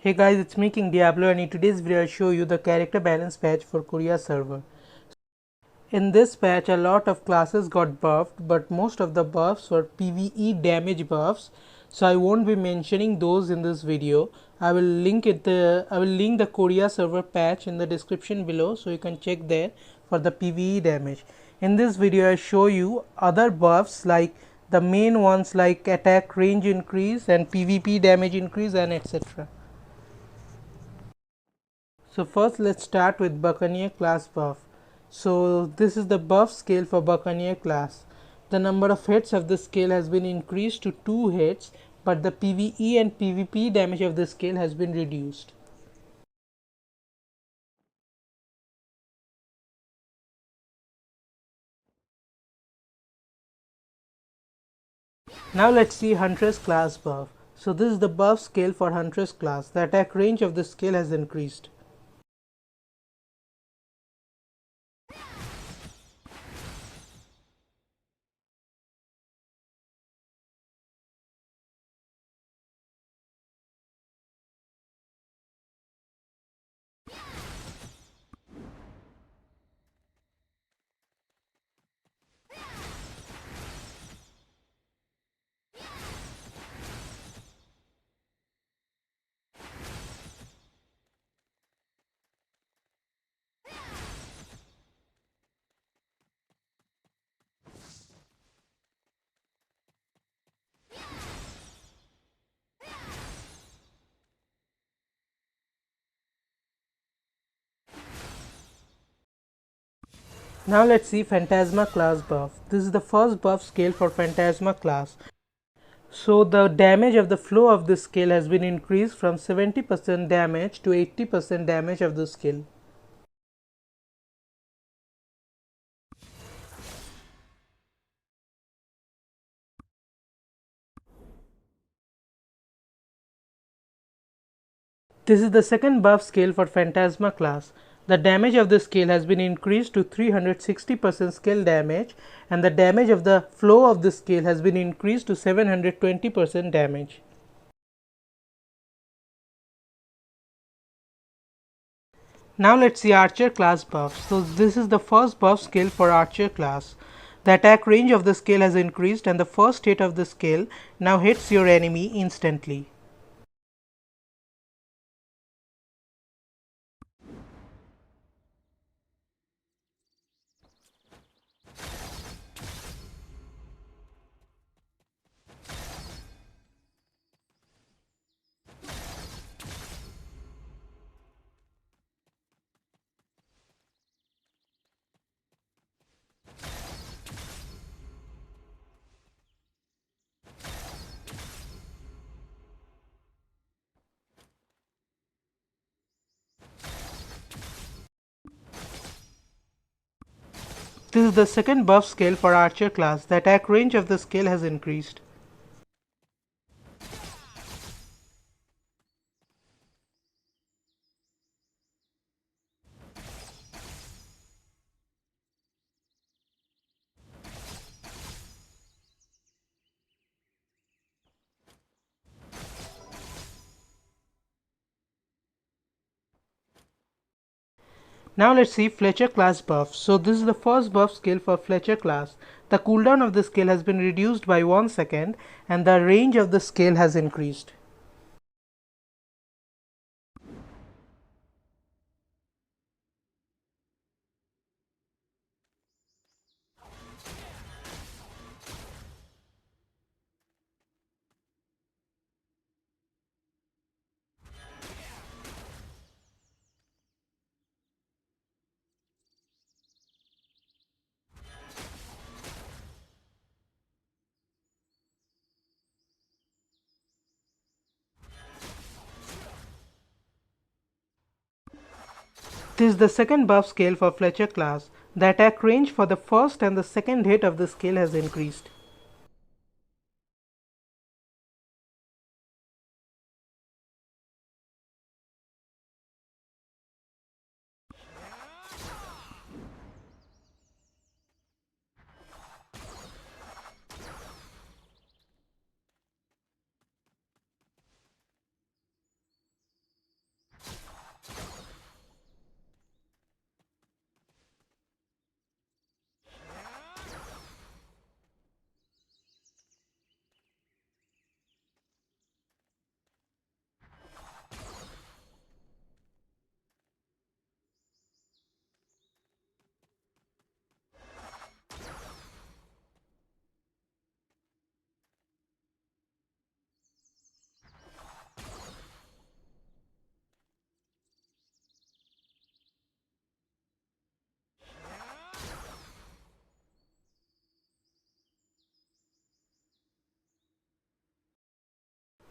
Hey guys, it's me King Diablo, and in today's video I'll show you the character balance patch for Korea server. In this patch a lot of classes got buffed, but most of the buffs were PvE damage buffs, so I won't be mentioning those in this video. I will link the Korea server patch in the description below, so you can check there for the PvE damage. In this video I show you other buffs like the main ones like attack range increase and PvP damage increase and etc. So first let's start with Buccaneer class buff. So this is the buff scale for Buccaneer class. The number of hits of this scale has been increased to 2 hits, but the PvE and PvP damage of this scale has been reduced. Now let's see Huntress class buff. So this is the buff scale for Huntress class. The attack range of this scale has increased. Now let's see Phantasma class buff. This is the first buff scale for Phantasma class. So the damage of the flow of this skill has been increased from 70% damage to 80% damage of the skill. This is the second buff scale for Phantasma class. The damage of the skill has been increased to 360% skill damage, and the damage of the flow of the skill has been increased to 720% damage. Now let's see Archer class buff. So this is the first buff skill for Archer class. The attack range of the skill has increased, and the first hit of the skill now hits your enemy instantly. This is the second buff skill for Archer class. The attack range of the skill has increased. Now let's see Fletcher class buff. So this is the first buff skill for Fletcher class. The cooldown of the skill has been reduced by 1 second, and the range of the skill has increased. This is the second buff scale for Fletcher class. The attack range for the first and the second hit of the skill has increased.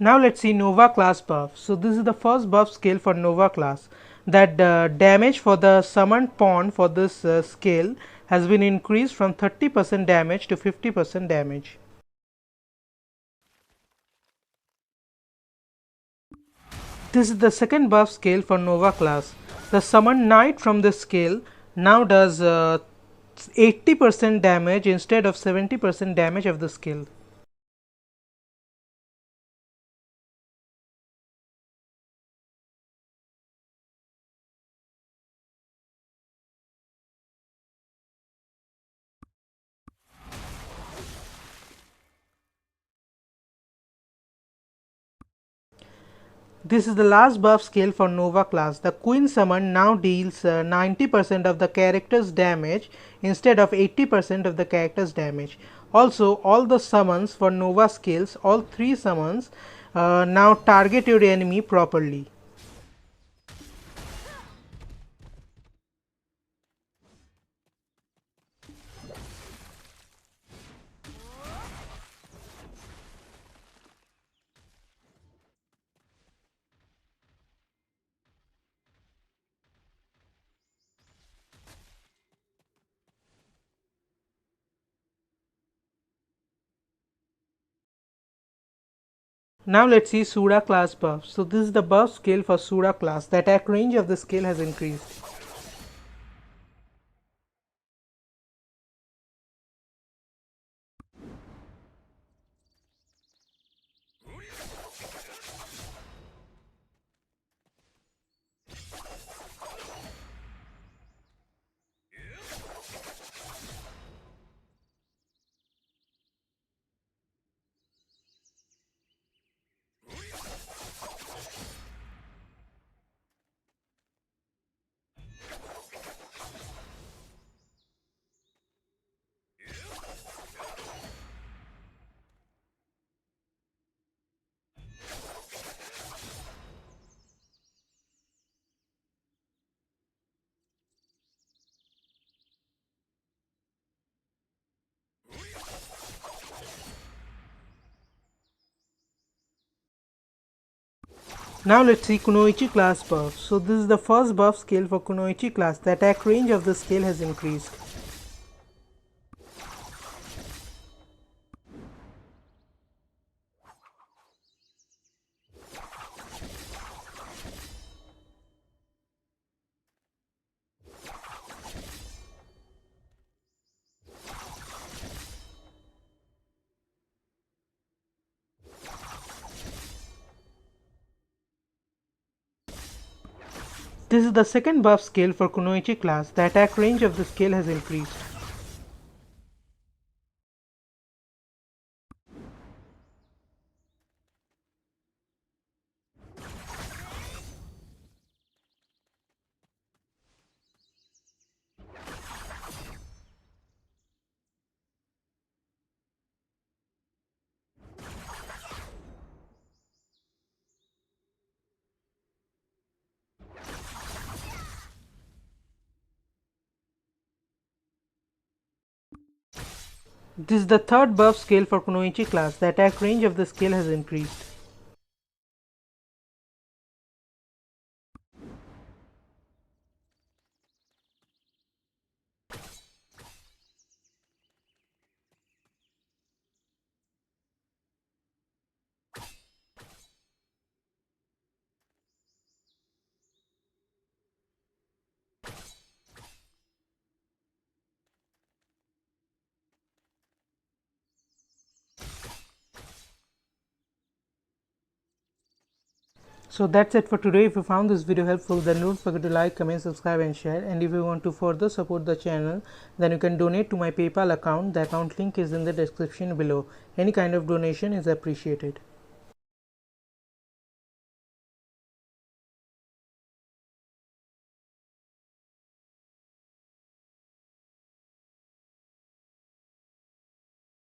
Now let's see Nova class buff. So this is the first buff scale for Nova class. That damage for the summoned pawn for this scale has been increased from 30% damage to 50% damage. This is the second buff scale for Nova class. The summoned knight from this scale now does 80% damage instead of 70% damage of the skill. This is the last buff scale for Nova class. The Queen summon now deals 90% of the character's damage instead of 80% of the character's damage. Also, all the summons for Nova skills, all 3 summons now target your enemy properly. Now let's see Sura class buff. So this is the buff scale for Sura class. The attack range of the skill has increased. Now let's see Kunoichi class buff. So this is the first buff scale for Kunoichi class. The attack range of the scale has increased. This is the second buff scale for Kunoichi class. The attack range of the scale has increased. This is the third buff scale for Kunoichi class. The attack range of the scale has increased. So that's it for today. If you found this video helpful, then don't forget to like, comment, subscribe and share. And if you want to further support the channel, then you can donate to my PayPal account. The account link is in the description below. Any kind of donation is appreciated.